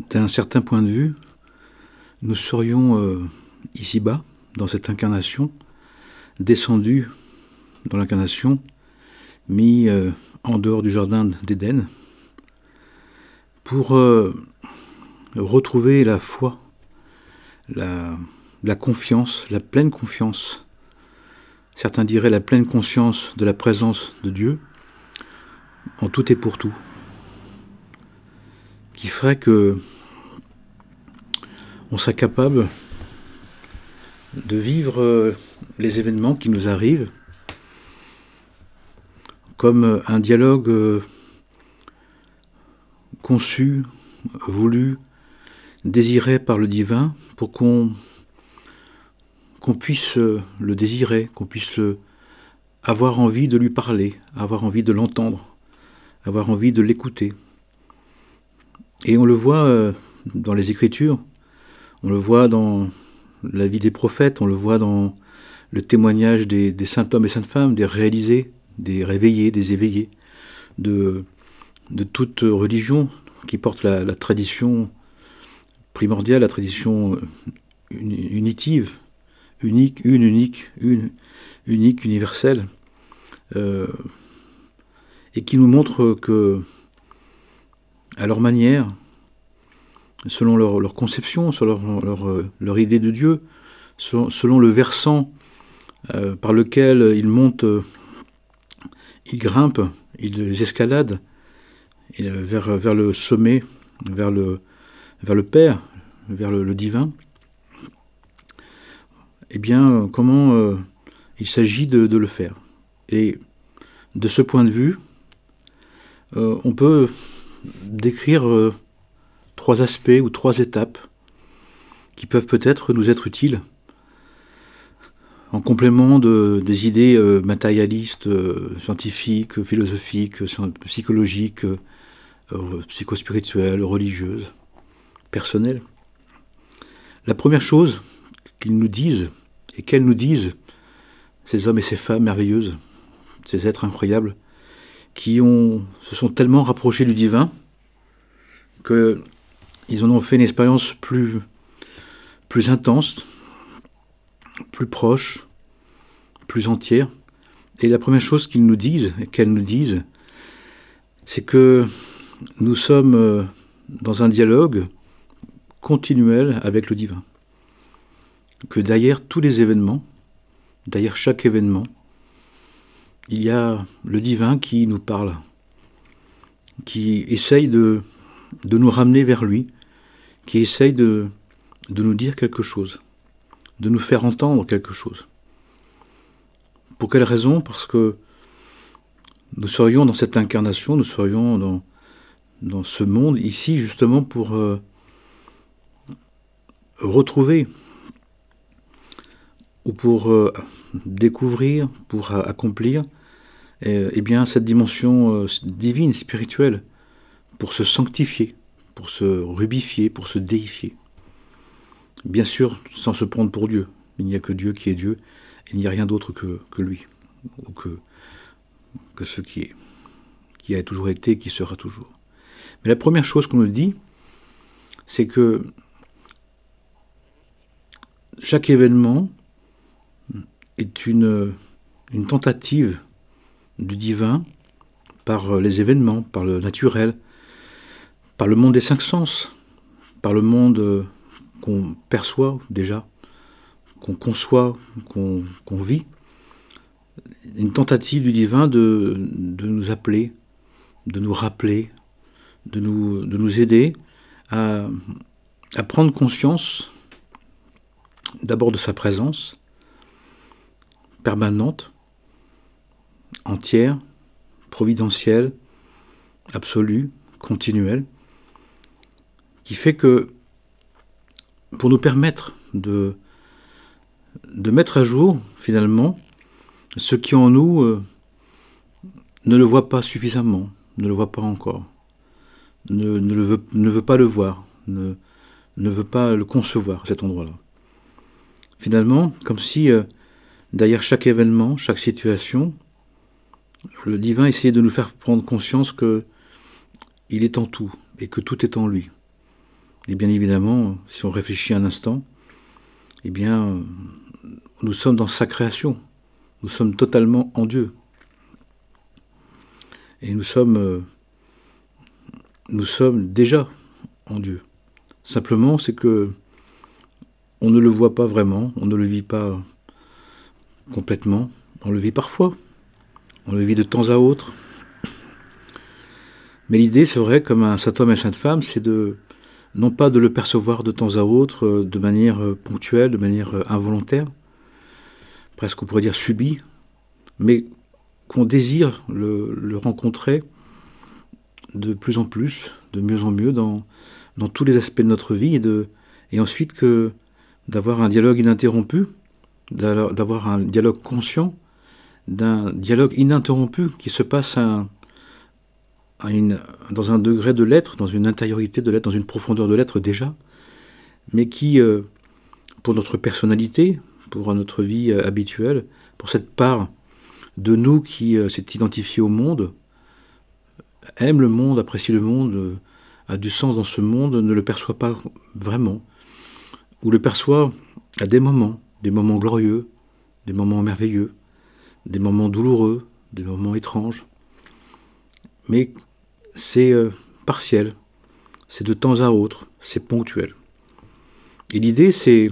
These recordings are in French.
d'un certain point de vue, nous serions ici-bas, dans cette incarnation, descendus dans l'incarnation, mis en dehors du jardin d'Éden, pour retrouver la foi, la confiance, la pleine confiance, certains diraient la pleine conscience de la présence de Dieu, en tout et pour tout, qui ferait que on serait capable de vivre les événements qui nous arrivent comme un dialogue conçu, voulu, désiré par le divin, pour qu'on puisse le désirer, qu'on puisse avoir envie de lui parler, avoir envie de l'entendre, avoir envie de l'écouter. Et on le voit dans les Écritures, on le voit dans la vie des prophètes, on le voit dans le témoignage des saints hommes et saintes femmes, des réalisés, des réveillés, des éveillés, de toute religion qui porte la tradition primordiale, la tradition unitive, unique, universelle, et qui nous montre que, à leur manière, selon leur conception, selon leur idée de Dieu, selon le versant par lequel ils montent, ils grimpent, ils escaladent vers le sommet, vers le Père, vers le divin, eh bien, comment il s'agit de le faire. Et de ce point de vue, on peut décrire 3 aspects ou 3 étapes qui peuvent peut-être nous être utiles en complément des idées matérialistes, scientifiques, philosophiques, psychologiques, psychospirituelles, religieuses, personnelles. La première chose qu'ils nous disent, et qu'elles nous disent, ces hommes et ces femmes merveilleuses, ces êtres incroyables, qui se sont tellement rapprochés du divin, qu'ils en ont fait une expérience plus intense, plus proche, plus entière. Et la première chose qu'ils nous disent, et qu'elles nous disent, c'est que nous sommes dans un dialogue continuel avec le divin. Que derrière tous les événements, derrière chaque événement, il y a le divin qui nous parle, qui essaye de nous ramener vers lui, qui essaye de nous dire quelque chose, de nous faire entendre quelque chose. Pour quelle raison? Parce que nous serions dans cette incarnation, nous serions dans ce monde ici justement pour retrouver ou pour découvrir, pour accomplir eh bien, cette dimension divine, spirituelle, pour se sanctifier, pour se rubifier, pour se déifier. Bien sûr, sans se prendre pour Dieu. Il n'y a que Dieu qui est Dieu, il n'y a rien d'autre que lui, ou que ce qui a toujours été et qui sera toujours. Mais la première chose qu'on nous dit, c'est que chaque événement est une tentative du divin par les événements, par le naturel, par le monde des 5 sens, par le monde qu'on perçoit déjà, qu'on conçoit, qu'on vit, une tentative du divin de nous appeler, de nous rappeler, de nous aider à prendre conscience d'abord de sa présence permanente, entière, providentielle, absolue, continuelle, qui fait que pour nous permettre de mettre à jour, finalement, ce qui en nous ne le voit pas suffisamment, ne le voit pas encore, ne veut pas le voir, ne veut pas le concevoir, à cet endroit-là. Finalement, comme si derrière chaque événement, chaque situation, le divin essayait de nous faire prendre conscience qu'il est en tout, et que tout est en lui. Et bien évidemment, si on réfléchit un instant, eh bien, nous sommes dans sa création. Nous sommes totalement en Dieu. Et nous sommes déjà en Dieu. Simplement, c'est que on ne le voit pas vraiment, on ne le vit pas complètement, on le vit parfois, on le vit de temps à autre. Mais l'idée serait, comme un saint homme et sainte femme, c'est non pas de le percevoir de temps à autre, de manière ponctuelle, de manière involontaire, presque on pourrait dire subie, mais qu'on désire le rencontrer de plus en plus, de mieux en mieux dans tous les aspects de notre vie, et ensuite d'avoir un dialogue ininterrompu, d'avoir un dialogue conscient, d'un dialogue ininterrompu qui se passe dans un degré de l'être, dans une intériorité de l'être, dans une profondeur de l'être déjà, mais qui, pour notre personnalité, pour notre vie habituelle, pour cette part de nous qui s'est identifiée au monde, aime le monde, apprécie le monde, a du sens dans ce monde, ne le perçoit pas vraiment, ou le perçoit à des moments glorieux, des moments merveilleux, des moments douloureux, des moments étranges. Mais c'est partiel, c'est de temps à autre, c'est ponctuel. Et l'idée, ce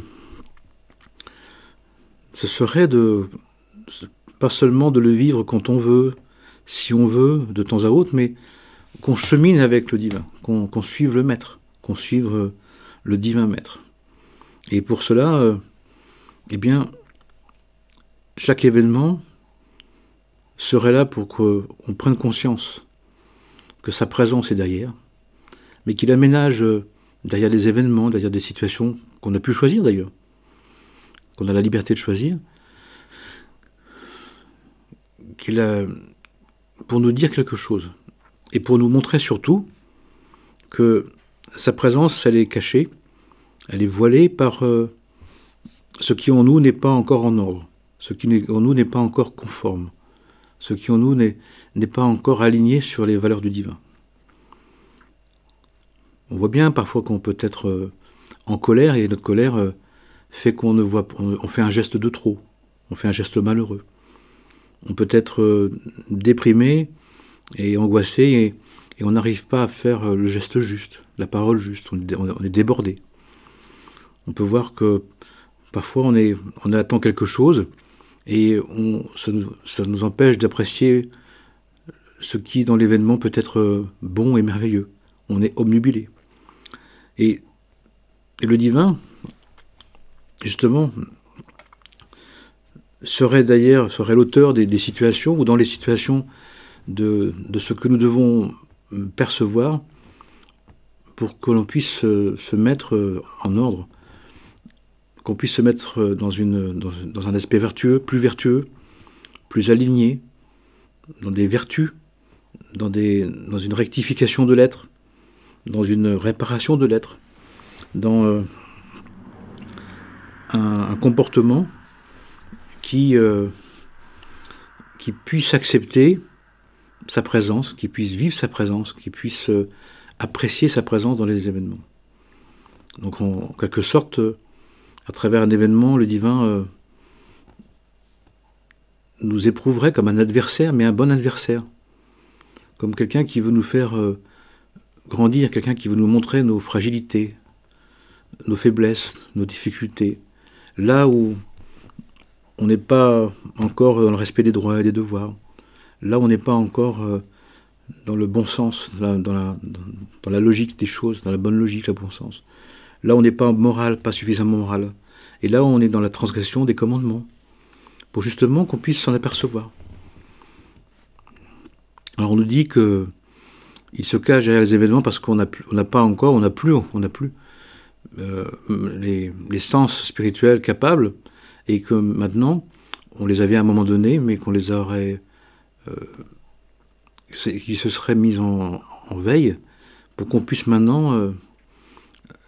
serait pas seulement de le vivre quand on veut, si on veut, de temps à autre, mais qu'on chemine avec le divin, qu'on suive le maître, qu'on suive le divin maître. Et pour cela, eh bien, chaque événement serait là pour qu'on prenne conscience que sa présence est derrière, mais qu'il aménage derrière les événements, derrière des situations qu'on a pu choisir d'ailleurs, qu'on a la liberté de choisir, pour nous dire quelque chose, et pour nous montrer surtout que sa présence, elle est cachée, elle est voilée par ce qui en nous n'est pas encore en ordre, ce qui en nous n'est pas encore conforme, ce qui en nous n'est pas encore aligné sur les valeurs du divin. On voit bien parfois qu'on peut être en colère, et notre colère fait on fait un geste de trop, on fait un geste malheureux. On peut être déprimé et angoissé, et on n'arrive pas à faire le geste juste, la parole juste, on est débordé. On peut voir que parfois on attend quelque chose, et ça nous empêche d'apprécier ce qui dans l'événement peut être bon et merveilleux. On est obnubilé. Et le divin, justement, serait l'auteur des situations, ou dans les situations de ce que nous devons percevoir, pour que l'on puisse se mettre en ordre, qu'on puisse se mettre dans un aspect vertueux, plus aligné, dans des vertus, dans une rectification de l'être, dans une réparation de l'être, dans un comportement qui puisse accepter sa présence, qui puisse vivre sa présence, qui puisse apprécier sa présence dans les événements. Donc en quelque sorte, à travers un événement, le divin nous éprouverait comme un adversaire, mais un bon adversaire. Comme quelqu'un qui veut nous faire grandir, quelqu'un qui veut nous montrer nos fragilités, nos faiblesses, nos difficultés. Là où on n'est pas encore dans le respect des droits et des devoirs. Là où on n'est pas encore dans le bon sens, dans la logique des choses, dans la bonne logique, le bon sens. Là, on n'est pas moral, pas suffisamment moral. Et là, on est dans la transgression des commandements, pour justement qu'on puisse s'en apercevoir. Alors, on nous dit que il se cache derrière les événements parce qu'on n'a plus les sens spirituels capables, et que maintenant, on les avait à un moment donné, mais qu'on les aurait, qui se seraient mis en veille, pour qu'on puisse maintenant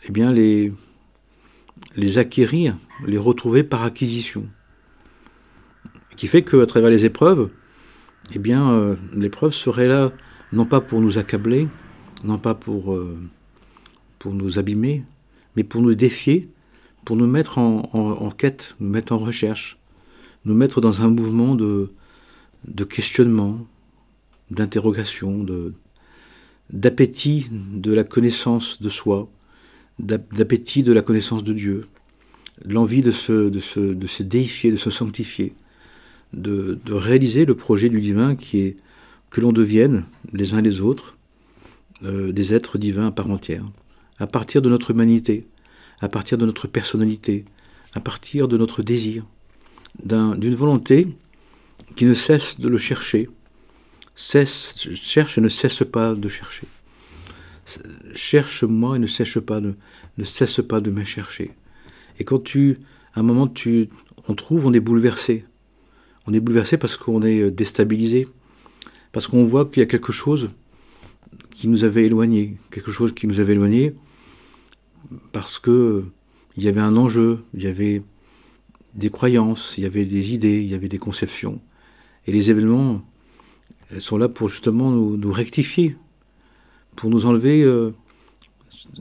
eh bien les acquérir, les retrouver par acquisition. Qui fait qu'à travers les épreuves, eh bien, l'épreuve serait là, non pas pour nous accabler, non pas pour pour nous abîmer, mais pour nous défier, pour nous mettre en quête, nous mettre en recherche, nous mettre dans un mouvement de questionnement, d'interrogation, d'appétit de la connaissance de soi, d'appétit de la connaissance de Dieu, l'envie de se déifier, de se sanctifier, de réaliser le projet du divin qui est que l'on devienne, les uns les autres, des êtres divins à part entière, à partir de notre humanité, à partir de notre personnalité, à partir de notre désir, d'une volonté qui ne cesse de le chercher, cherche et ne cesse pas de chercher. Cherche-moi et ne cesse pas de me chercher. Et quand à un moment, on est bouleversé. On est bouleversé parce qu'on est déstabilisé, parce qu'on voit qu'il y a quelque chose qui nous avait éloignés, parce que il y avait un enjeu, il y avait des croyances, il y avait des idées, il y avait des conceptions. Et les événements sont là pour justement nous rectifier, pour nous enlever,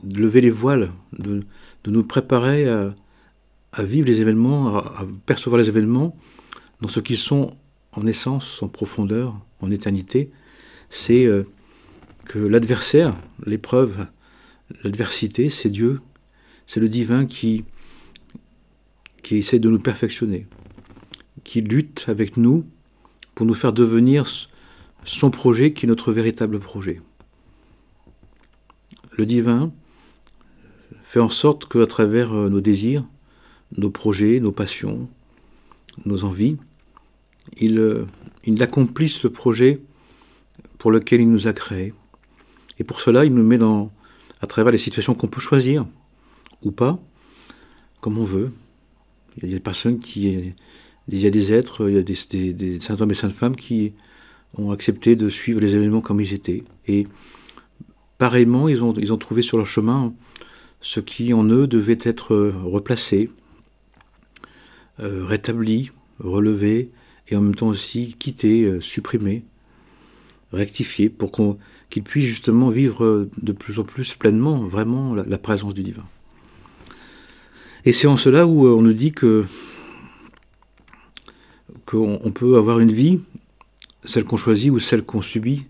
lever les voiles, de nous préparer à vivre les événements, à percevoir les événements dans ce qu'ils sont en essence, en profondeur, en éternité. C'est que l'adversaire, l'épreuve, l'adversité, c'est Dieu, c'est le divin qui essaie de nous perfectionner, qui lutte avec nous pour nous faire devenir son projet qui est notre véritable projet. Le divin fait en sorte qu'à travers nos désirs, nos projets, nos passions, nos envies, il accomplisse le projet pour lequel il nous a créés. Et pour cela, il nous met à travers les situations qu'on peut choisir, ou pas, comme on veut. Il y a des personnes il y a des êtres, il y a des saints hommes et saintes femmes qui ont accepté de suivre les événements comme ils étaient. Et pareillement, ils ont trouvé sur leur chemin ce qui en eux devait être replacé, rétabli, relevé, et en même temps aussi quitté, supprimé, rectifié, pour qu'ils puissent justement vivre de plus en plus pleinement, vraiment, la présence du divin. Et c'est en cela où on nous dit qu'on peut avoir une vie, celle qu'on choisit ou celle qu'on subit,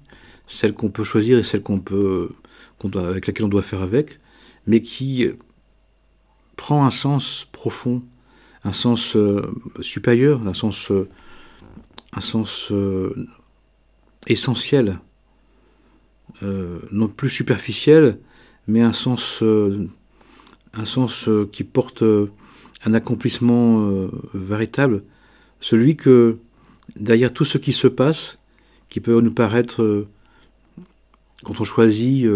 celle qu'on peut choisir et celle avec laquelle on doit faire avec, mais qui prend un sens profond, un sens supérieur, un sens essentiel, non plus superficiel, mais un sens qui porte un accomplissement véritable, celui que derrière tout ce qui se passe, qui peut nous paraître, quand on choisit,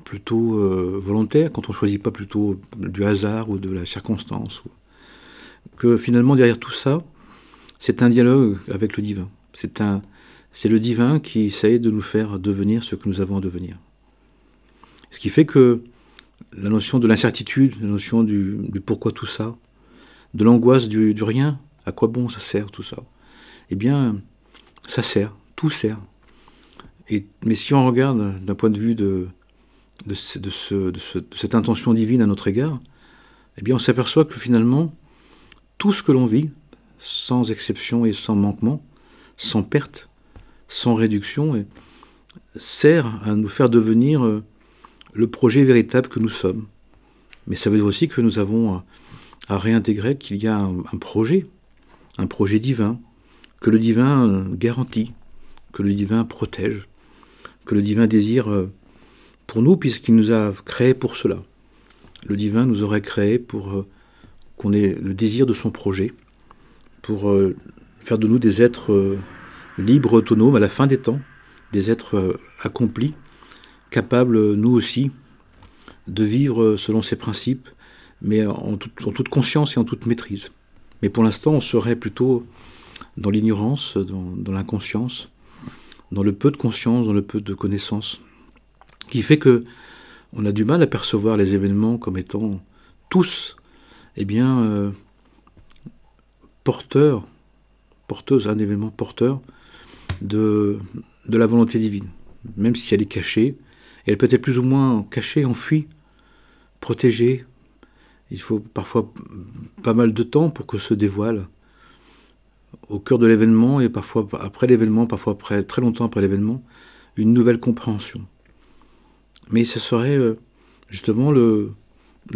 plutôt volontaire, quand on choisit pas plutôt du hasard ou de la circonstance, que finalement derrière tout ça, c'est un dialogue avec le divin. C'est le divin qui essaye de nous faire devenir ce que nous avons à devenir. Ce qui fait que la notion de l'incertitude, la notion du pourquoi tout ça, de l'angoisse du rien, à quoi bon ça sert tout ça? Eh bien, ça sert, tout sert. Mais si on regarde d'un point de vue de cette intention divine à notre égard, eh bien on s'aperçoit que finalement, tout ce que l'on vit, sans exception et sans manquement, sans perte, sans réduction, sert à nous faire devenir le projet véritable que nous sommes. Mais ça veut dire aussi que nous avons à réintégrer qu'il y a un projet divin, que le divin garantit, que le divin protège, que le divin désire pour nous, puisqu'il nous a créés pour cela. Le divin nous aurait créés pour qu'on ait le désir de son projet, pour faire de nous des êtres libres, autonomes, à la fin des temps, des êtres accomplis, capables, nous aussi, de vivre selon ses principes, mais en toute conscience et en toute maîtrise. Mais pour l'instant, on serait plutôt dans l'ignorance, dans l'inconscience, dans le peu de conscience, dans le peu de connaissance, qui fait que on a du mal à percevoir les événements comme étant tous, porteuses, un événement porteur de la volonté divine, même si elle est cachée, Et elle peut être plus ou moins cachée, enfuie, protégée. Il faut parfois pas mal de temps pour que se dévoile au cœur de l'événement et parfois après l'événement, parfois après, très longtemps après l'événement, une nouvelle compréhension. Mais ce serait justement le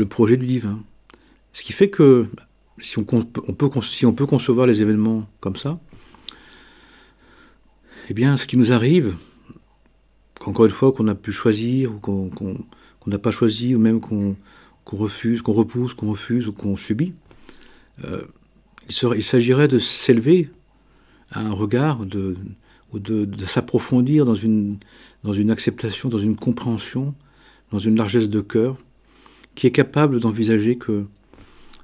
projet du divin. Ce qui fait que si on peut concevoir les événements comme ça, eh bien ce qui nous arrive, encore une fois qu'on a pu choisir ou qu'on n'a pas choisi, ou même qu'on refuse, qu'on repousse, qu'on refuse ou qu'on subit, il s'agirait de s'élever à un regard, ou de s'approfondir dans une acceptation, dans une compréhension, dans une largesse de cœur, qui est capable d'envisager que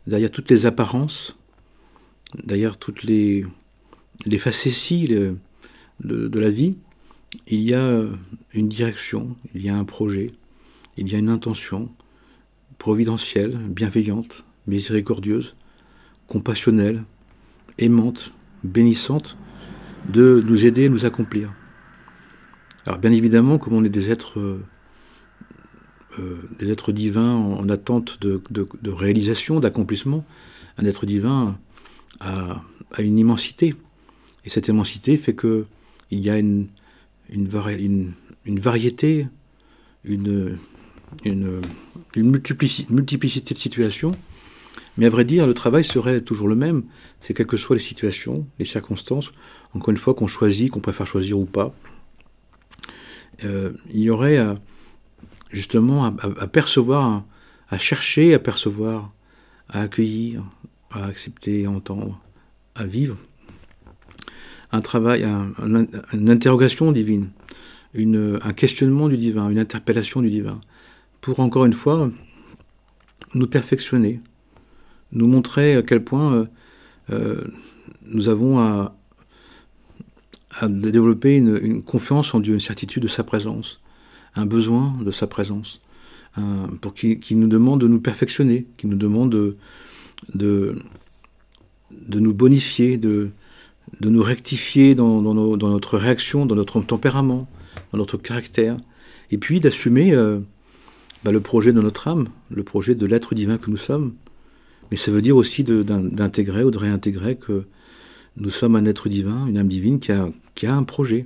derrière toutes les apparences, derrière toutes les facéties de la vie, il y a une direction, il y a un projet, il y a une intention providentielle, bienveillante, miséricordieuse, compassionnelle, aimante, bénissante, de nous aider à nous accomplir. Alors bien évidemment, comme on est des êtres divins en attente de réalisation, d'accomplissement, un être divin a une immensité. Et cette immensité fait qu'il y a une variété, une multiplicité de situations. Mais à vrai dire, le travail serait toujours le même. C'est quelles que soient les situations, les circonstances, encore une fois, qu'on choisit, qu'on préfère choisir ou pas. Il y aurait justement à percevoir, à chercher, à percevoir, à accueillir, à accepter, à entendre, à vivre. Un travail, une interrogation divine, un questionnement du divin, une interpellation du divin, pour encore une fois nous perfectionner, nous montrer à quel point nous avons à développer une confiance en Dieu, une certitude de sa présence, un besoin de sa présence, qui nous demande de nous perfectionner, qui nous demande de nous bonifier, de nous rectifier dans notre réaction, dans notre tempérament, dans notre caractère, et puis d'assumer le projet de notre âme, le projet de l'être divin que nous sommes. Mais ça veut dire aussi d'intégrer ou de réintégrer que nous sommes un être divin, une âme divine qui a un projet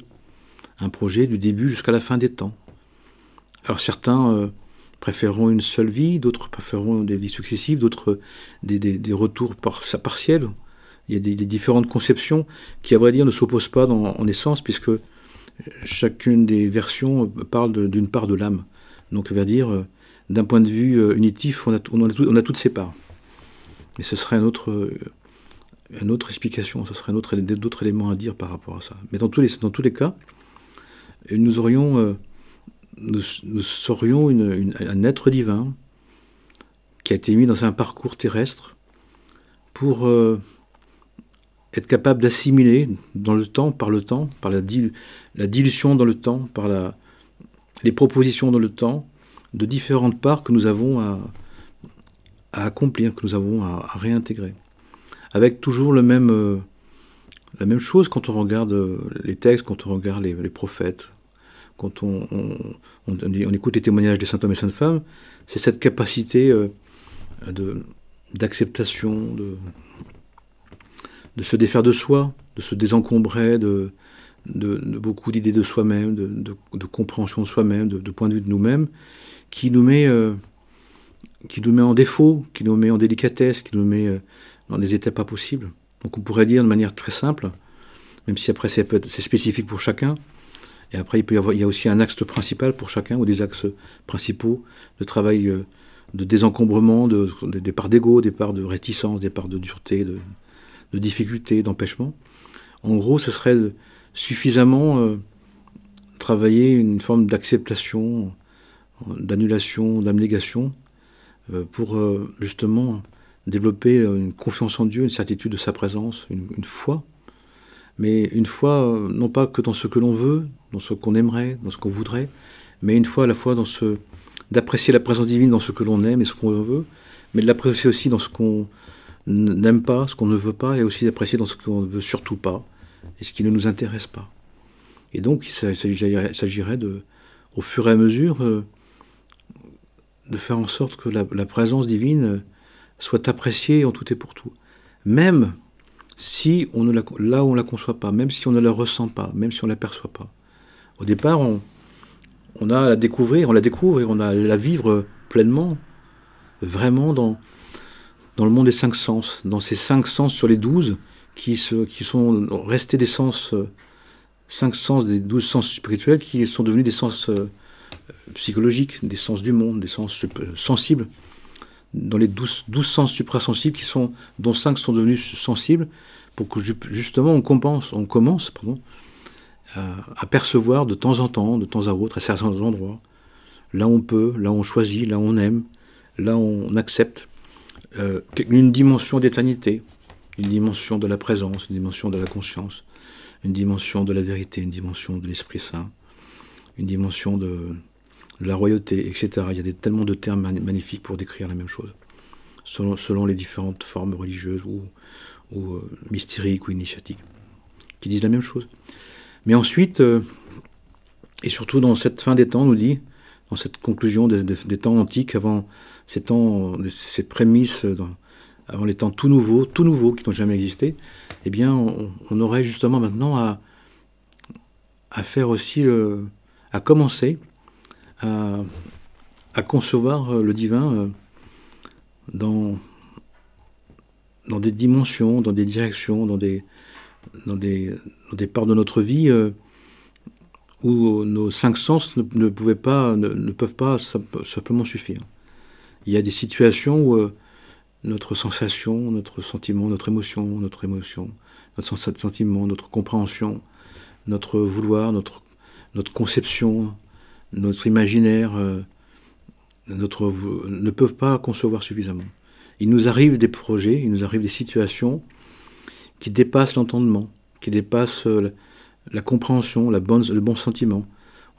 du début jusqu'à la fin des temps. Alors certains préféreront une seule vie, d'autres préféreront des vies successives, d'autres des retours partiels. Il y a des différentes conceptions qui, à vrai dire, ne s'opposent pas en essence, puisque chacune des versions parle d'une part de l'âme. Donc, ça veut dire, d'un point de vue unitif, on a toutes ces parts. Mais ce serait une autre explication, ce serait d'autres éléments à dire par rapport à ça. Mais dans tous les cas, nous serions un être divin qui a été mis dans un parcours terrestre pour être capable d'assimiler dans le temps, par la dilution dans le temps, par les propositions dans le temps, de différentes parts que nous avons à accomplir, que nous avons à réintégrer. Avec toujours la même chose quand on regarde les textes, quand on regarde les prophètes, quand on écoute les témoignages des saints hommes et saintes femmes, c'est cette capacité d'acceptation, de se défaire de soi, de se désencombrer de beaucoup d'idées de soi-même, de compréhension de soi-même, de point de vue de nous-mêmes, qui nous met en défaut, qui nous met en délicatesse, qui nous met dans des états pas possibles. Donc on pourrait dire de manière très simple, même si après c'est spécifique pour chacun, et après il y a aussi un axe principal pour chacun, ou des axes principaux de travail de désencombrement, des parts d'ego, des parts de réticence, des parts de dureté, de difficulté, d'empêchement. En gros, ce serait suffisamment travailler une forme d'acceptation, d'annulation, d'abnégation, pour justement développer une confiance en Dieu, une certitude de sa présence, une foi. Mais une foi, non pas que dans ce que l'on veut, dans ce qu'on aimerait, dans ce qu'on voudrait, mais une foi à la fois d'apprécier la présence divine dans ce que l'on aime et ce qu'on veut, mais de l'apprécier aussi dans ce qu'on n'aime pas, ce qu'on ne veut pas, et aussi d'apprécier dans ce qu'on ne veut surtout pas, et ce qui ne nous intéresse pas. Et donc, il s'agirait au fur et à mesure, de faire en sorte que la présence divine soit appréciée en tout et pour tout. Même si on ne la, là où on ne la conçoit pas, même si on ne la ressent pas, même si on ne l'aperçoit pas. Au départ, on a à la découvrir, on la découvre et on a à la vivre pleinement, vraiment dans le monde des 5 sens, dans ces 5 sens sur les 12 qui sont restés des sens, 5 sens des 12 sens spirituels qui sont devenus des sens psychologiques, des sens du monde, des sens sensibles, dans les 12 sens suprasensibles dont 5 sont devenus sensibles, pour que justement on commence à percevoir de temps à autre, à certains endroits, là où on peut, là où on choisit, là où on aime, là où on accepte, une dimension d'éternité, une dimension de la présence, une dimension de la conscience, une dimension de la vérité, une dimension de l'Esprit Saint, une dimension de la royauté, etc. Il y a tellement de termes magnifiques pour décrire la même chose, selon les différentes formes religieuses ou mystériques ou initiatiques, qui disent la même chose. Mais ensuite, et surtout dans cette fin des temps, on nous dit, dans cette conclusion des temps antiques, avant ces prémices, avant les temps tout nouveaux qui n'ont jamais existé, eh bien, on aurait justement maintenant à faire aussi, à commencer à concevoir le divin dans des dimensions, dans des directions, dans des parts de notre vie où nos 5 sens ne peuvent pas simplement suffire. Il y a des situations où notre sensation, notre sentiment, notre sentiment, notre compréhension, notre vouloir, notre conception, notre imaginaire ne peuvent pas concevoir suffisamment. Il nous arrive des projets, il nous arrive des situations qui dépassent l'entendement, qui dépassent la compréhension, le bon sentiment.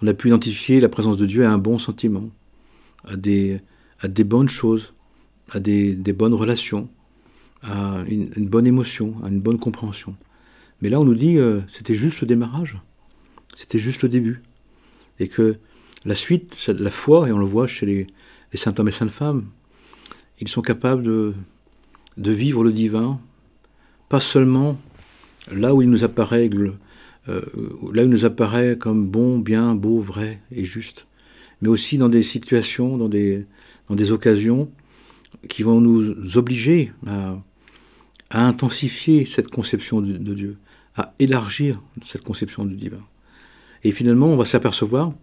On a pu identifier la présence de Dieu à un bon sentiment, à des bonnes choses, à des bonnes relations, à une bonne émotion, à une bonne compréhension. Mais là, on nous dit c'était juste le démarrage, c'était juste le début. Et que la suite, la foi, et on le voit chez les saints hommes et saintes femmes, ils sont capables de vivre le divin, pas seulement là où il nous apparaît comme bon, bien, beau, vrai et juste, mais aussi dans des situations, dans des occasions qui vont nous obliger à intensifier cette conception de Dieu, à élargir cette conception du divin. Et finalement, on va s'apercevoir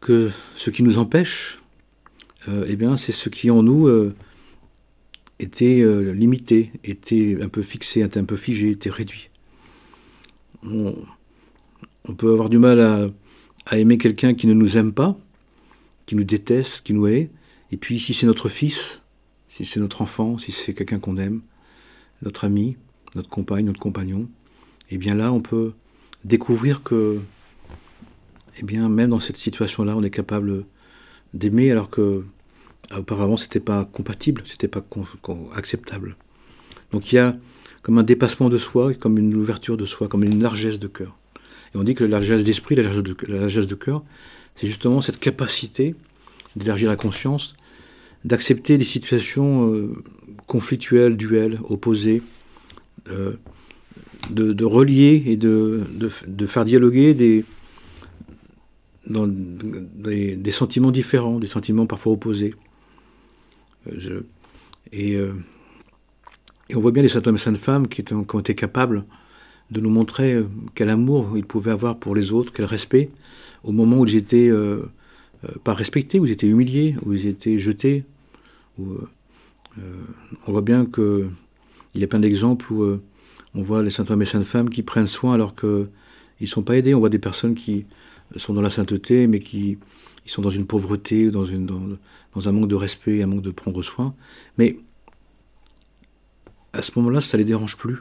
que ce qui nous empêche, eh bien, c'est ce qui en nous était limité, était un peu fixé, était un peu figé, était réduit. On peut avoir du mal à aimer quelqu'un qui ne nous aime pas, qui nous déteste, qui nous hait. Et puis si c'est notre fils, si c'est notre enfant, si c'est quelqu'un qu'on aime, notre ami, notre compagne, notre compagnon, eh bien là on peut découvrir que, eh bien même dans cette situation-là, on est capable d'aimer alors que auparavant c'était pas compatible, c'était pas acceptable. Donc il y a comme un dépassement de soi, comme une ouverture de soi, comme une largesse de cœur. Et on dit que la largesse d'esprit, la largesse de cœur, c'est justement cette capacité d'élargir la conscience, d'accepter des situations conflictuelles, duelles, opposées, de relier et de faire dialoguer des sentiments différents, des sentiments parfois opposés. Et on voit bien les saints hommes et saintes femmes qui ont été capables de nous montrer quel amour ils pouvaient avoir pour les autres, quel respect, au moment où ils étaient pas respectés, où ils étaient humiliés, où ils étaient jetés. On voit bien qu'il y a plein d'exemples où on voit les saints hommes et saintes femmes qui prennent soin alors qu'ils ne sont pas aidés. On voit des personnes qui sont dans la sainteté, mais qui sont dans une pauvreté, dans un manque de respect, un manque de prendre soin. Mais à ce moment-là, ça ne les dérange plus.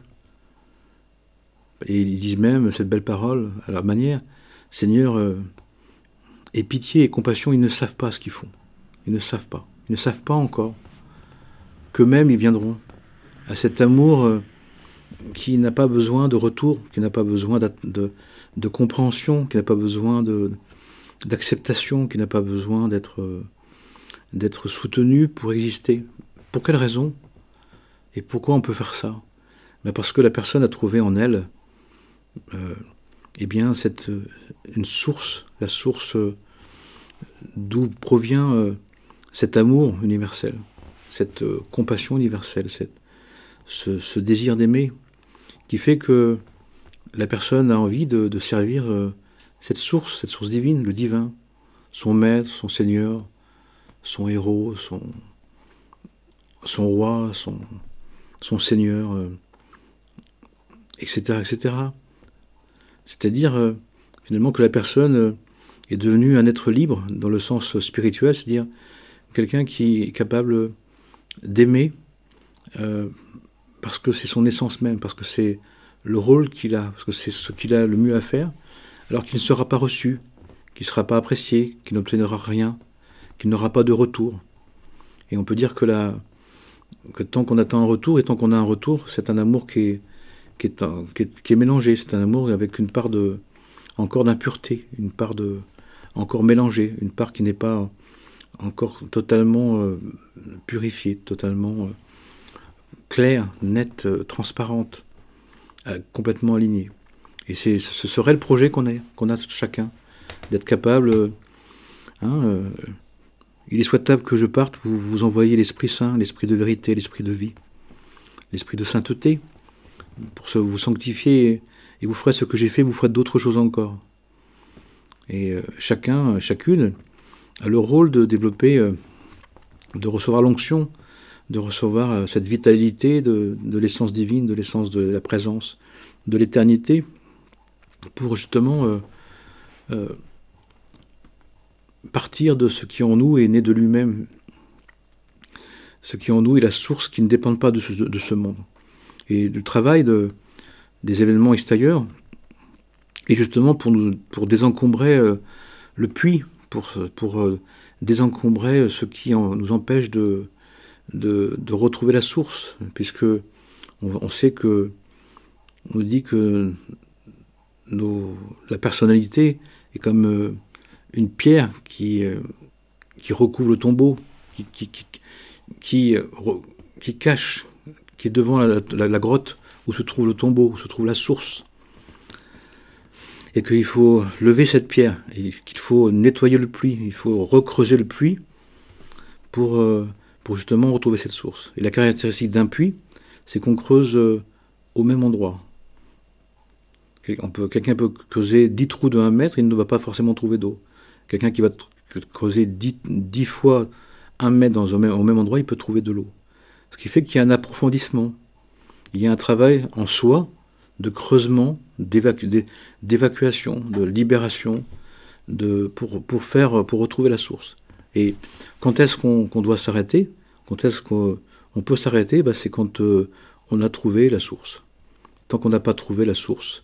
Et ils disent même cette belle parole à leur manière, « Seigneur, aie pitié et compassion, ils ne savent pas ce qu'ils font. Ils ne savent pas. Ils ne savent pas encore qu'eux-mêmes, ils viendront à cet amour qui n'a pas besoin de retour, qui n'a pas besoin de compréhension, qui n'a pas besoin d'acceptation, qui n'a pas besoin d'être soutenue pour exister. Pour quelle raison? Et pourquoi on peut faire ça? Ben parce que la personne a trouvé en elle eh bien, une source, la source d'où provient cet amour universel, cette compassion universelle, ce désir d'aimer, qui fait que la personne a envie de servir cette source divine, le divin, son maître, son seigneur, son héros, son roi, son seigneur, etc., etc. C'est-à-dire, finalement, que la personne est devenue un être libre, dans le sens spirituel, c'est-à-dire quelqu'un qui est capable d'aimer, parce que c'est son essence même, parce que c'est le rôle qu'il a, parce que c'est ce qu'il a le mieux à faire, alors qu'il ne sera pas reçu, qu'il ne sera pas apprécié, qu'il n'obtiendra rien, qu'il n'aura pas de retour. Et on peut dire que tant qu'on attend un retour, et tant qu'on a un retour, c'est un amour qui est mélangé, c'est un amour avec une part encore d'impureté, une part encore mélangée, une part qui n'est pas encore totalement purifiée, totalement claire, nette, transparente, complètement alignée. Et ce serait le projet qu'on a chacun, d'être capable. Il est souhaitable que je parte, vous envoyez l'Esprit Saint, l'Esprit de vérité, l'Esprit de vie, l'Esprit de sainteté, pour vous sanctifier, et vous ferez ce que j'ai fait, vous ferez d'autres choses encore. Et chacune a le rôle de développer, de recevoir l'onction, de recevoir cette vitalité de l'essence divine, de l'essence de la présence, de l'éternité, pour justement partir de ce qui en nous est né de lui-même, ce qui en nous est la source qui ne dépend pas de ce monde. Et le travail des événements extérieurs est justement pour désencombrer le puits, pour désencombrer ce qui nous empêche de retrouver la source, puisque on sait que on nous dit que la personnalité est comme une pierre qui recouvre le tombeau, qui cache, qui est devant la grotte où se trouve le tombeau, où se trouve la source. Et qu'il faut lever cette pierre, et qu'il faut nettoyer le puits, il faut recreuser le puits pour justement retrouver cette source. Et la caractéristique d'un puits, c'est qu'on creuse au même endroit. Quelqu'un peut creuser 10 trous de 1 mètre, il ne va pas forcément trouver d'eau. Quelqu'un qui va creuser 10 fois 1 mètre au même endroit, il peut trouver de l'eau. Ce qui fait qu'il y a un approfondissement. Il y a un travail en soi de creusement, d'évacuation, de libération, pour retrouver la source. Et quand est-ce qu'on doit s'arrêter? Quand est-ce qu'on peut s'arrêter? C'est quand on a trouvé la source. Tant qu'on n'a pas trouvé la source,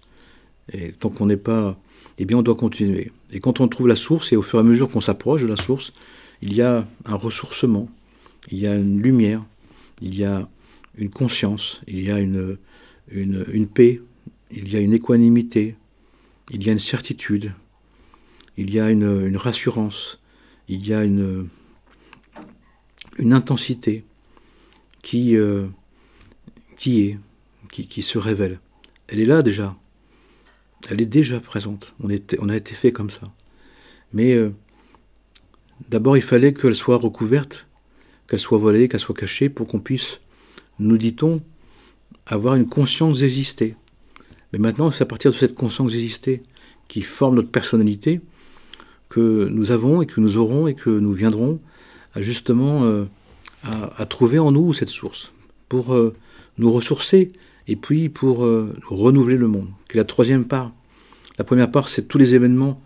et tant qu'on n'est pas, eh bien on doit continuer. Et quand on trouve la source, et au fur et à mesure qu'on s'approche de la source, il y a un ressourcement, il y a une lumière, il y a une conscience, il y a une paix, il y a une équanimité, il y a une certitude, il y a une rassurance, il y a une intensité qui se révèle. Elle est là déjà. Elle est déjà présente. On a été fait comme ça. Mais d'abord, il fallait qu'elle soit recouverte, qu'elle soit voilée, qu'elle soit cachée, pour qu'on puisse, nous dit-on, avoir une conscience d'exister. Mais maintenant, c'est à partir de cette conscience d'exister qui forme notre personnalité que nous avons et que nous aurons et que nous viendrons à justement à trouver en nous cette source pour nous ressourcer et puis pour renouveler le monde, qui est la troisième part. La première part, c'est tous les événements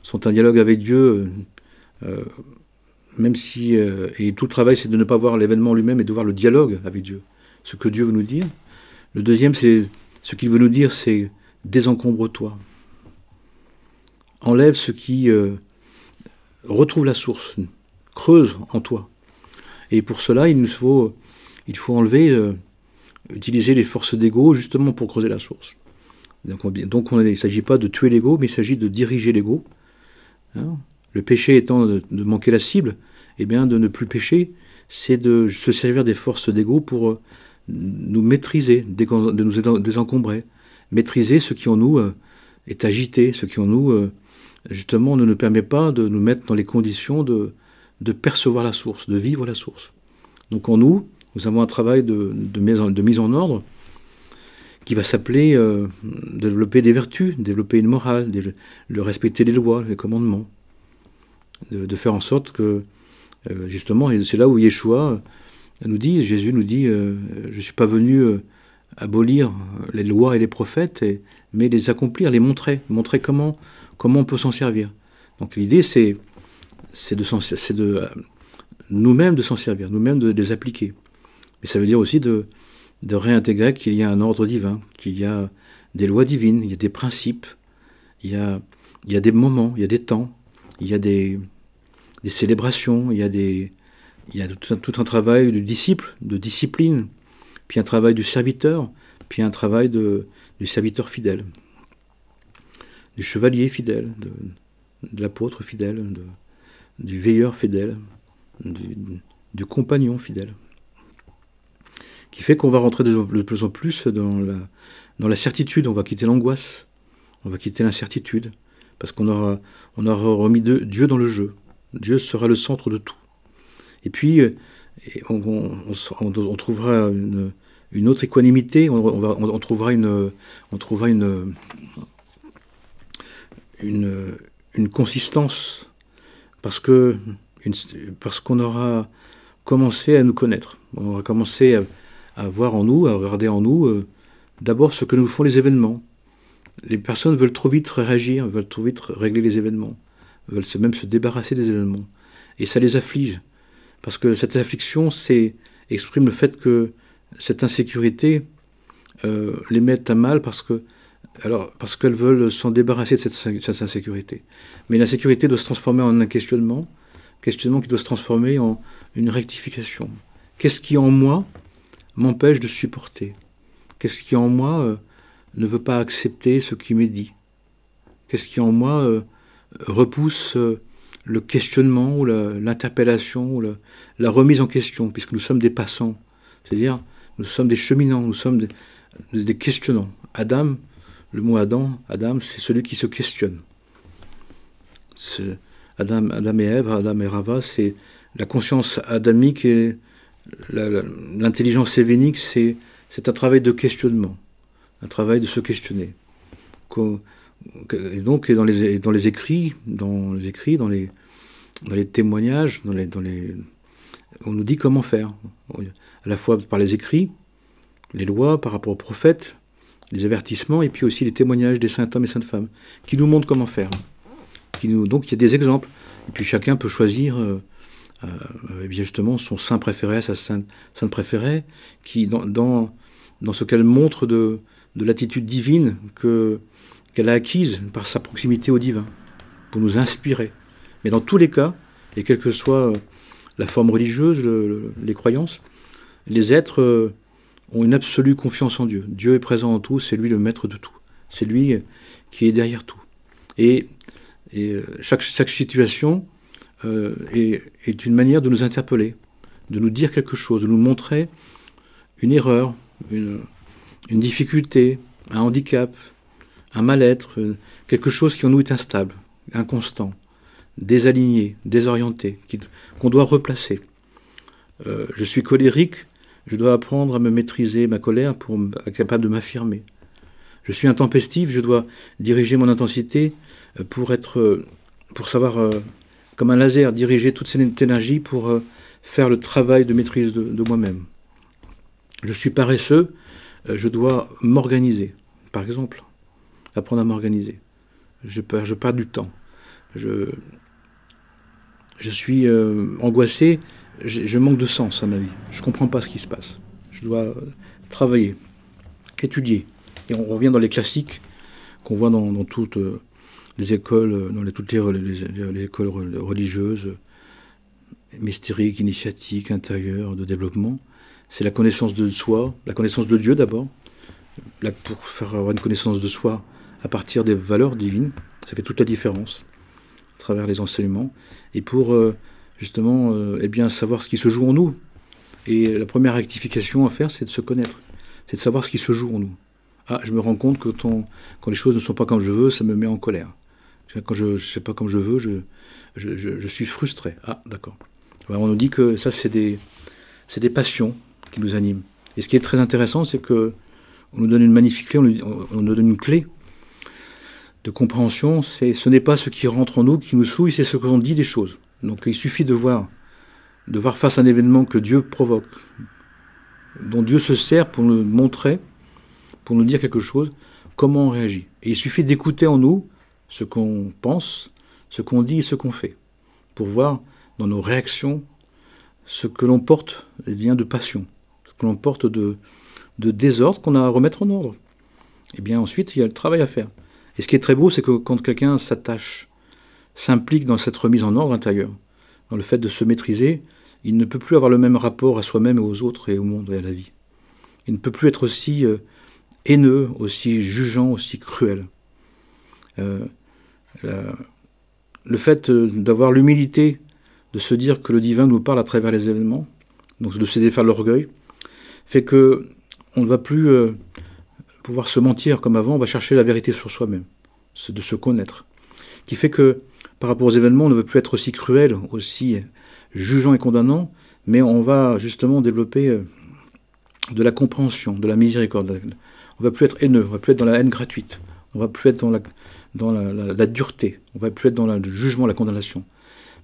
sont un dialogue avec Dieu, même si et tout le travail, c'est de ne pas voir l'événement lui-même et de voir le dialogue avec Dieu, ce que Dieu veut nous dire. Le deuxième, c'est ce qu'il veut nous dire, c'est désencombre-toi, enlève ce qui retrouve la source, creuse en toi. Et pour cela, il faut enlever, utiliser les forces d'ego justement pour creuser la source. Donc il ne s'agit pas de tuer l'ego, mais il s'agit de diriger l'ego Hein. Le péché étant de manquer la cible, eh bien de ne plus pécher, c'est de se servir des forces d'ego pour nous maîtriser, de nous désencombrer, maîtriser ce qui en nous est agité, ce qui en nous justement ne nous permet pas de nous mettre dans les conditions de percevoir la source, de vivre la source. Donc en nous, nous avons un travail de mise en ordre qui va s'appeler développer des vertus, développer une morale, de respecter les lois, les commandements, de faire en sorte que, justement, et c'est là où Yeshua Jésus nous dit, je ne suis pas venu abolir les lois et les prophètes, mais les accomplir, les montrer comment on peut s'en servir. Donc l'idée, c'est de nous-mêmes de s'en servir, nous-mêmes de les appliquer. Mais ça veut dire aussi de réintégrer qu'il y a un ordre divin, qu'il y a des lois divines, il y a des principes, il y a des moments, il y a des temps, il y a des célébrations, il y a tout un travail du disciple, de discipline, puis un travail du serviteur, puis un travail du serviteur fidèle, du chevalier fidèle, de l'apôtre fidèle, du veilleur fidèle, du compagnon fidèle, qui fait qu'on va rentrer de plus en plus dans la certitude, on va quitter l'angoisse, on va quitter l'incertitude, parce qu'on aura remis Dieu dans le jeu. Dieu sera le centre de tout. Et puis, on trouvera une autre équanimité, on trouvera une consistance, parce qu'on aura commencé à nous connaître. On aura commencé à voir en nous, à regarder en nous, d'abord ce que nous font les événements. Les personnes veulent trop vite réagir, veulent trop vite régler les événements, veulent même se débarrasser des événements. Et ça les afflige. Parce que cette affliction exprime le fait que cette insécurité les met à mal parce qu'elles veulent s'en débarrasser de cette insécurité. Mais l'insécurité doit se transformer en un questionnement qui doit se transformer en une rectification. Qu'est-ce qui en moi m'empêche de supporter? Qu'est-ce qui en moi ne veut pas accepter ce qui m'est dit? Qu'est-ce qui en moi repousse le questionnement ou l'interpellation ou la remise en question, puisque nous sommes des passants, c'est-à-dire nous sommes des cheminants, nous sommes des questionnants. Adam, le mot Adam, c'est celui qui se questionne. Adam et Ève, Adam et Rava, c'est la conscience adamique et l'intelligence événique, c'est un travail de questionnement, un travail de se questionner. Et donc, dans les écrits, dans les témoignages, on nous dit comment faire. À la fois par les écrits, les lois, par rapport aux prophètes, les avertissements, et puis aussi les témoignages des saints hommes et saintes femmes, qui nous montrent comment faire. Donc il y a des exemples. Et puis chacun peut choisir bien justement son saint préféré, sa sainte préférée, qui dans ce qu'elle montre de l'attitude divine qu'elle a acquise par sa proximité au divin, pour nous inspirer. Mais dans tous les cas, et quelle que soit la forme religieuse, les croyances, les êtres ont une absolue confiance en Dieu. Dieu est présent en tout, c'est lui le maître de tout. C'est lui qui est derrière tout. Et chaque situation est une manière de nous interpeller, de nous dire quelque chose, de nous montrer une erreur, une difficulté, un handicap, un mal-être, quelque chose qui en nous est instable, inconstant, désaligné, désorienté, qu'on doit replacer. Je suis colérique, je dois apprendre à me maîtriser ma colère pour être capable de m'affirmer. Je suis intempestif, je dois diriger mon intensité pour savoir, comme un laser, diriger toute cette énergie pour faire le travail de maîtrise de moi-même. Je suis paresseux, je dois m'organiser, par exemple, apprendre à m'organiser. Je perds du temps. Je suis angoissé, je manque de sens à ma vie. Je ne comprends pas ce qui se passe. Je dois travailler, étudier. Et on revient dans les classiques qu'on voit dans toutes les écoles, toutes les écoles religieuses, mystériques, initiatiques, intérieures, de développement. C'est la connaissance de soi, la connaissance de Dieu d'abord. Pour avoir une connaissance de soi à partir des valeurs divines, ça fait toute la différence. à travers les enseignements, et pour justement eh bien, savoir ce qui se joue en nous. Et la première rectification à faire, c'est de se connaître, c'est de savoir ce qui se joue en nous. Ah, je me rends compte que quand les choses ne sont pas comme je veux, ça me met en colère. Quand je ne sais pas comme je veux, je suis frustré. Ah, d'accord. Alors, on nous dit que ça, c'est des passions qui nous animent. Et ce qui est très intéressant, c'est que on nous donne une magnifique clé, on nous donne une clé de compréhension. Ce n'est pas ce qui rentre en nous qui nous souille, c'est ce que l'on dit des choses. Donc il suffit de voir face à un événement que Dieu provoque, dont Dieu se sert pour nous montrer, pour nous dire quelque chose, comment on réagit. Et il suffit d'écouter en nous ce qu'on pense, ce qu'on dit et ce qu'on fait, pour voir dans nos réactions ce que l'on porte, des liens de passion, ce que l'on porte de désordre qu'on a à remettre en ordre. Et bien ensuite, il y a le travail à faire. Et ce qui est très beau, c'est que quand quelqu'un s'attache, s'implique dans cette remise en ordre intérieure, dans le fait de se maîtriser, il ne peut plus avoir le même rapport à soi-même et aux autres et au monde et à la vie. Il ne peut plus être aussi haineux, aussi jugeant, aussi cruel. Le fait d'avoir l'humilité de se dire que le divin nous parle à travers les événements, donc de se défaire l'orgueil, fait que on ne va plus pouvoir se mentir comme avant, on va chercher la vérité sur soi-même, de se connaître. Qui fait que par rapport aux événements, on ne veut plus être aussi cruel, aussi jugeant et condamnant, mais on va justement développer de la compréhension, de la miséricorde. On ne va plus être haineux, on ne va plus être dans la haine gratuite, on ne va plus être dans la dureté, on ne va plus être dans le jugement, la condamnation.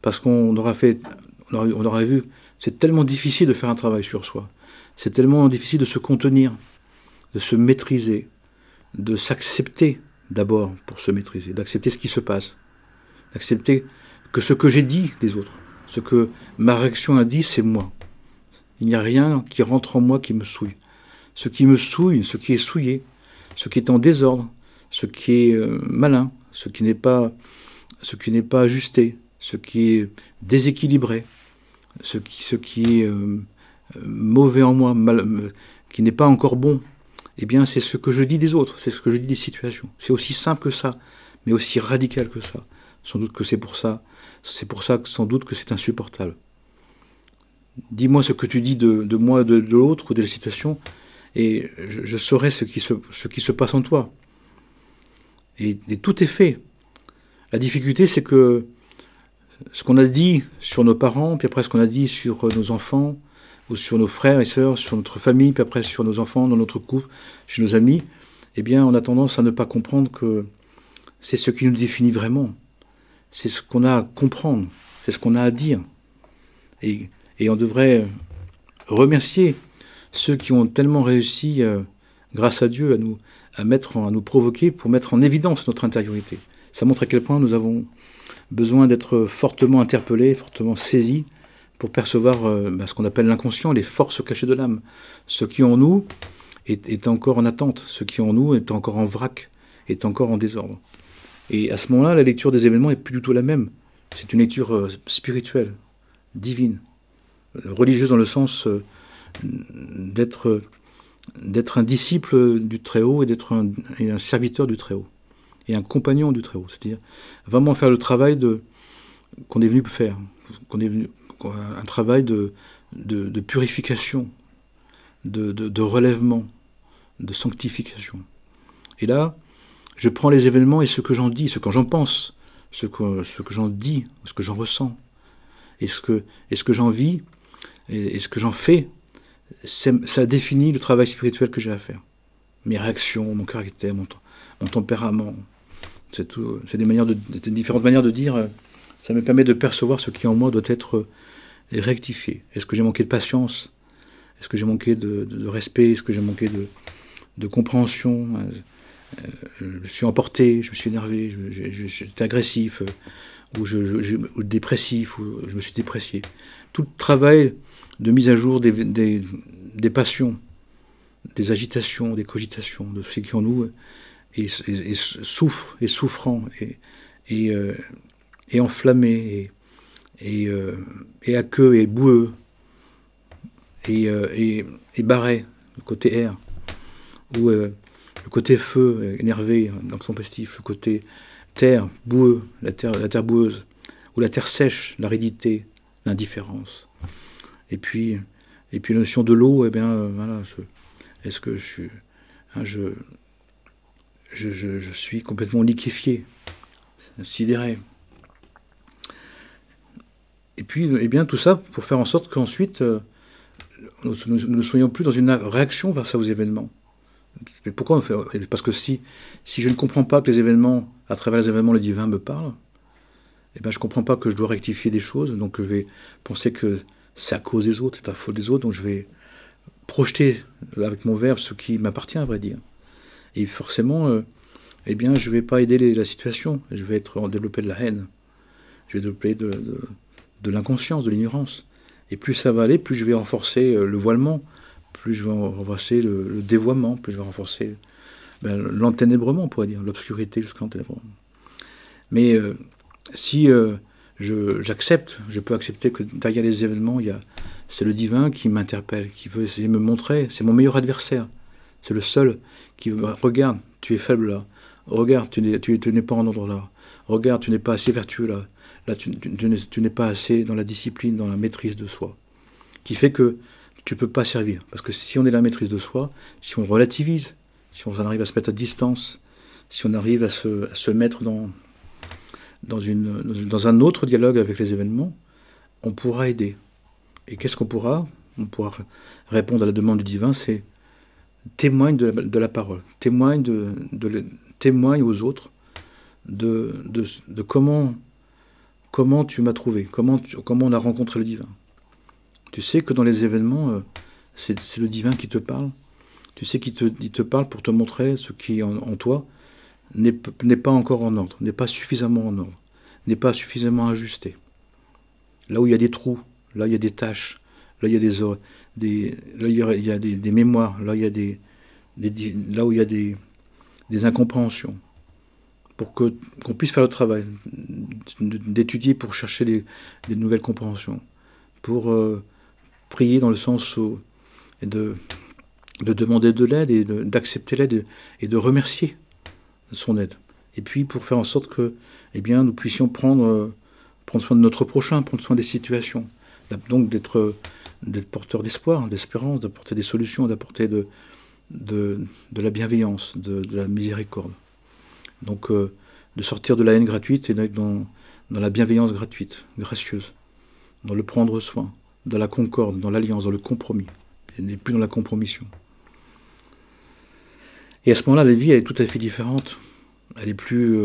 Parce qu'on aura vu, c'est tellement difficile de faire un travail sur soi, c'est tellement difficile de se contenir, de se maîtriser, de s'accepter d'abord pour se maîtriser, d'accepter ce qui se passe, d'accepter que ce que j'ai dit des autres, ce que ma réaction a dit, c'est moi. Il n'y a rien qui rentre en moi qui me souille. Ce qui me souille, ce qui est souillé, ce qui est en désordre, ce qui est malin, ce qui n'est pas ajusté, ce qui est déséquilibré, ce qui est mauvais en moi, qui n'est pas encore bon, eh bien c'est ce que je dis des autres, c'est ce que je dis des situations. C'est aussi simple que ça, mais aussi radical que ça. Sans doute que c'est pour ça que sans doute que c'est insupportable. Dis-moi ce que tu dis de moi, de l'autre ou de la situation, et je saurai ce qui se passe en toi. Et tout est fait. La difficulté, c'est que ce qu'on a dit sur nos parents, puis après ce qu'on a dit sur nos enfants, ou sur nos frères et sœurs, sur notre famille, puis après sur nos enfants, dans notre couple, chez nos amis, eh bien on a tendance à ne pas comprendre que c'est ce qui nous définit vraiment. C'est ce qu'on a à comprendre, c'est ce qu'on a à dire. Et on devrait remercier ceux qui ont tellement réussi, grâce à Dieu, à nous provoquer pour mettre en évidence notre intériorité. Ça montre à quel point nous avons besoin d'être fortement interpellés, fortement saisis, pour percevoir ce qu'on appelle l'inconscient, les forces cachées de l'âme. Ce qui en nous est encore en attente, ce qui en nous est encore en vrac, est encore en désordre. Et à ce moment-là, la lecture des événements n'est plus du tout la même. C'est une lecture spirituelle, divine, religieuse dans le sens d'être un disciple du Très-Haut et un serviteur du Très-Haut, et un compagnon du Très-Haut. C'est-à-dire vraiment faire le travail qu'on est venu faire, un travail de purification, de relèvement, de sanctification. Et là, je prends les événements et ce que j'en dis, ce que j'en pense, ce que j'en dis, ce que j'en ressens, et ce que j'en vis, et ce que j'en fais, ça définit le travail spirituel que j'ai à faire. Mes réactions, mon caractère, mon tempérament, c'est différentes manières de dire, ça me permet de percevoir ce qui en moi doit être rectifié. Est-ce que j'ai manqué de patience? Est-ce que j'ai manqué de respect? Est-ce que j'ai manqué de compréhension? Je suis emporté, je me suis énervé, j'étais agressif, ou dépressif, ou je me suis déprécié. Tout le travail de mise à jour des passions, des agitations, des cogitations, de ce qui en nous souffre, et souffrant, et enflammé, et aqueux, et boueux, et barré, le côté air, ou le côté feu, énervé, tempestif, le côté terre, boueux, la terre boueuse, ou la terre sèche, l'aridité, l'indifférence. Et puis la notion de l'eau, eh bien, voilà, est-ce que je suis complètement liquéfié, sidéré. Et puis, eh bien, tout ça pour faire en sorte qu'ensuite, nous ne soyons plus dans une réaction face aux événements. Mais pourquoi on fait? Parce que si je ne comprends pas que les événements, à travers les événements, le divin me parle, eh ben, je ne comprends pas que je dois rectifier des choses, donc je vais penser que c'est à cause des autres, c'est à faute des autres, donc je vais projeter avec mon verbe ce qui m'appartient, à vrai dire. Et forcément, eh bien, je ne vais pas aider la situation, je vais développer de la haine, je vais développer de l'inconscience, de l'ignorance. Et plus ça va aller, plus je vais renforcer le voilement, plus je vais renforcer le dévoiement, plus je vais renforcer l'enténébrement, on pourrait dire, l'obscurité jusqu'à l'enténébrement. Mais si j'accepte, je peux accepter que derrière les événements, c'est le divin qui m'interpelle, qui veut essayer de me montrer, c'est mon meilleur adversaire. C'est le seul qui me regarde, tu es faible là. Regarde, tu n'es pas en ordre là. Regarde, tu n'es pas assez vertueux là. Là, tu n'es pas assez dans la discipline, dans la maîtrise de soi. Qui fait que tu ne peux pas servir. Parce que si on est dans la maîtrise de soi, si on relativise, si on arrive à se mettre à distance, si on arrive à se mettre dans un autre dialogue avec les événements, on pourra aider. Et qu'est-ce qu'on pourra? On pourra répondre à la demande du divin, c'est témoigne de la parole, témoigne aux autres de comment tu m'as trouvé, comment on a rencontré le divin. Tu sais que dans les événements, c'est le divin qui te parle. Tu sais qu'il te parle pour te montrer ce qui en toi n'est pas encore en ordre, n'est pas suffisamment en ordre, n'est pas suffisamment ajusté. Là où il y a des trous, là il y a des taches, là il y a il y a des mémoires, là il y a là où il y a des incompréhensions, pour qu'on puisse faire le travail d'étudier pour chercher des nouvelles compréhensions, pour prier dans le sens de demander de l'aide et d'accepter l'aide et de remercier son aide. Et puis pour faire en sorte que nous puissions prendre soin de notre prochain, prendre soin des situations. Donc d'être porteur d'espoir, d'espérance, d'apporter des solutions, d'apporter de la bienveillance, de la miséricorde. Donc de sortir de la haine gratuite et d'être dans la bienveillance gratuite, gracieuse, dans le prendre soin, dans la concorde, dans l'alliance, dans le compromis, et n'est plus dans la compromission. Et à ce moment-là, la vie, elle est tout à fait différente. Elle est plus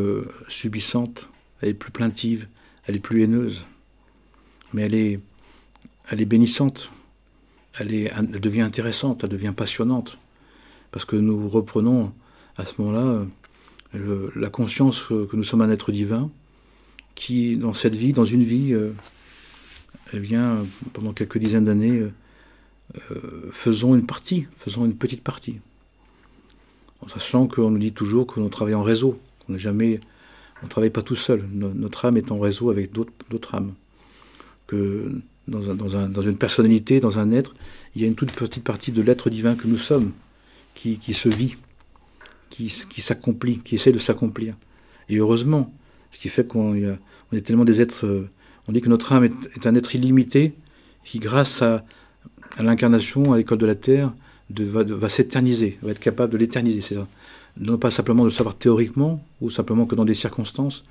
subissante, elle est plus plaintive, elle est plus haineuse. Mais elle est bénissante, elle devient intéressante, elle devient passionnante. Parce que nous reprenons à ce moment-là la conscience que nous sommes un être divin, qui, dans cette vie, dans une vie, pendant quelques dizaines d'années, faisons une petite partie. En sachant qu'on nous dit toujours que l'on travaille en réseau, on ne travaille pas tout seul. Notre âme est en réseau avec d'autres âmes. Que dans une personnalité, dans un être, il y a une toute petite partie de l'être divin que nous sommes, qui se vit, qui s'accomplit, qui essaie de s'accomplir. Et heureusement, ce qui fait qu'on est tellement des êtres... on dit que notre âme est un être illimité, qui grâce à l'incarnation, à l'école de la Terre, va s'éterniser, va être capable de l'éterniser. C'est ça. Non pas simplement de le savoir théoriquement, ou simplement que dans des circonstances,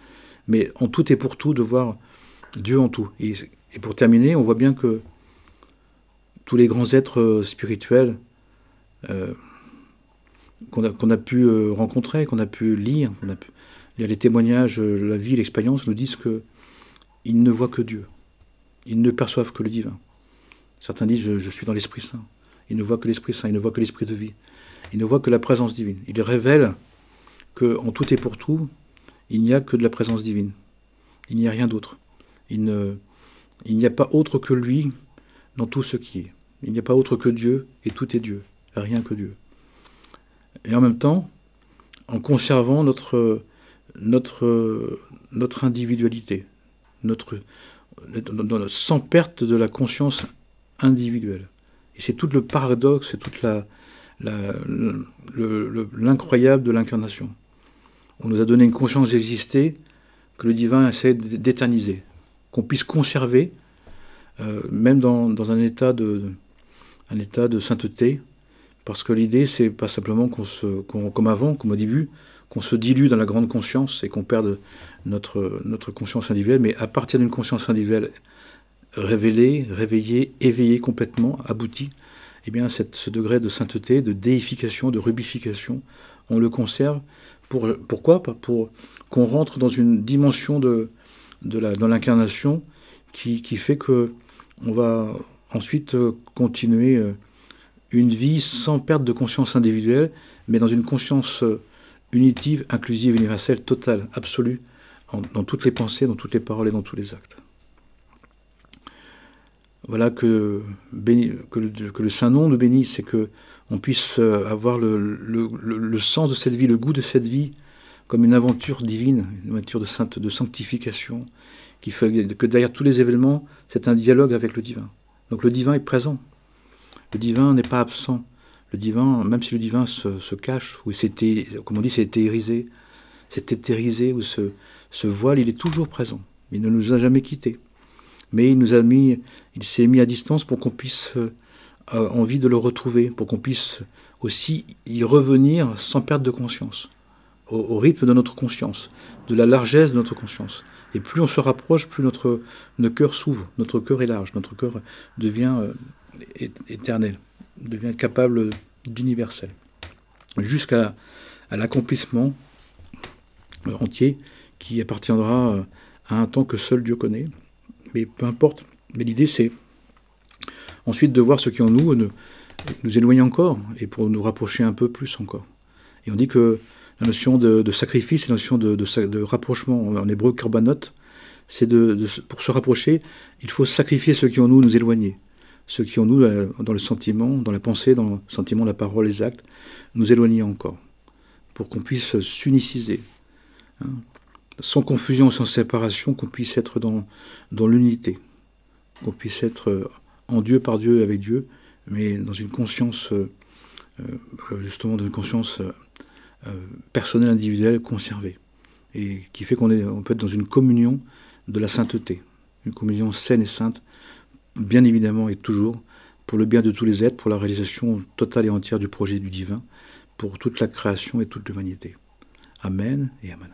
mais en tout et pour tout, de voir Dieu en tout. Et pour terminer, on voit bien que tous les grands êtres spirituels qu'on a pu rencontrer, qu'on a pu lire, les témoignages, la vie, l'expérience nous disent qu'ils ne voient que Dieu. Ils ne perçoivent que le divin. Certains disent je suis dans l'Esprit Saint. Ils ne voient que l'Esprit Saint, ils ne voient que l'Esprit de vie. Ils ne voient que la présence divine. Ils révèlent qu'en tout et pour tout, il n'y a que de la présence divine. Il n'y a rien d'autre. Il n'y a pas autre que lui dans tout ce qui est. Il n'y a pas autre que Dieu, et tout est Dieu. Rien que Dieu. Et en même temps, en conservant notre individualité, sans perte de la conscience individuelle. Et c'est tout le paradoxe, c'est toute l'incroyable de l'incarnation. On nous a donné une conscience d'exister que le divin essaie d'éterniser, qu'on puisse conserver, même dans un état de sainteté, parce que l'idée, c'est pas simplement comme avant, comme au début, qu'on se dilue dans la grande conscience et qu'on perde notre conscience individuelle, mais à partir d'une conscience individuelle révélée, réveillée, éveillée complètement, aboutie, eh bien ce degré de sainteté, de déification, de rubification, on le conserve. Pourquoi ? Pour qu'on rentre dans une dimension dans l'incarnation qui fait que on va ensuite continuer une vie sans perte de conscience individuelle, mais dans une conscience unitive, inclusive, universelle, totale, absolue, dans toutes les pensées, dans toutes les paroles et dans tous les actes. Voilà que le Saint-Nom nous bénisse et qu'on puisse avoir le sens de cette vie, le goût de cette vie, comme une aventure divine, une aventure de sanctification, qui fait que derrière tous les événements, c'est un dialogue avec le divin. Donc le divin est présent. Le divin n'est pas absent. Le divin, même si le divin se cache, ou comme on dit, c'est éthérisé, ou se voile, il est toujours présent. Il ne nous a jamais quittés. Mais il s'est mis à distance pour qu'on puisse avoir envie de le retrouver, pour qu'on puisse aussi y revenir sans perte de conscience, au rythme de notre conscience, de la largesse de notre conscience. Et plus on se rapproche, plus notre cœur s'ouvre, notre cœur est large, notre cœur devient éternel, devient capable d'universel, jusqu'à l'accomplissement entier qui appartiendra à un temps que seul Dieu connaît. Mais peu importe, mais l'idée c'est ensuite de voir ce qui en nous éloigne encore, et pour nous rapprocher un peu plus encore. Et on dit que la notion de sacrifice, la notion de rapprochement, en hébreu korbanot, c'est pour se rapprocher, il faut sacrifier ce qui en nous éloigner. Ce qui en nous, dans le sentiment, dans la pensée, dans le sentiment, la parole, les actes, nous éloigner encore, pour qu'on puisse s'uniciser. Hein, sans confusion, sans séparation, qu'on puisse être dans l'unité, qu'on puisse être en Dieu, par Dieu, avec Dieu, mais dans une conscience, justement, d'une conscience personnelle, individuelle, conservée, et qui fait qu'on peut être dans une communion de la sainteté, une communion saine et sainte, bien évidemment et toujours, pour le bien de tous les êtres, pour la réalisation totale et entière du projet du divin, pour toute la création et toute l'humanité. Amen et Amen.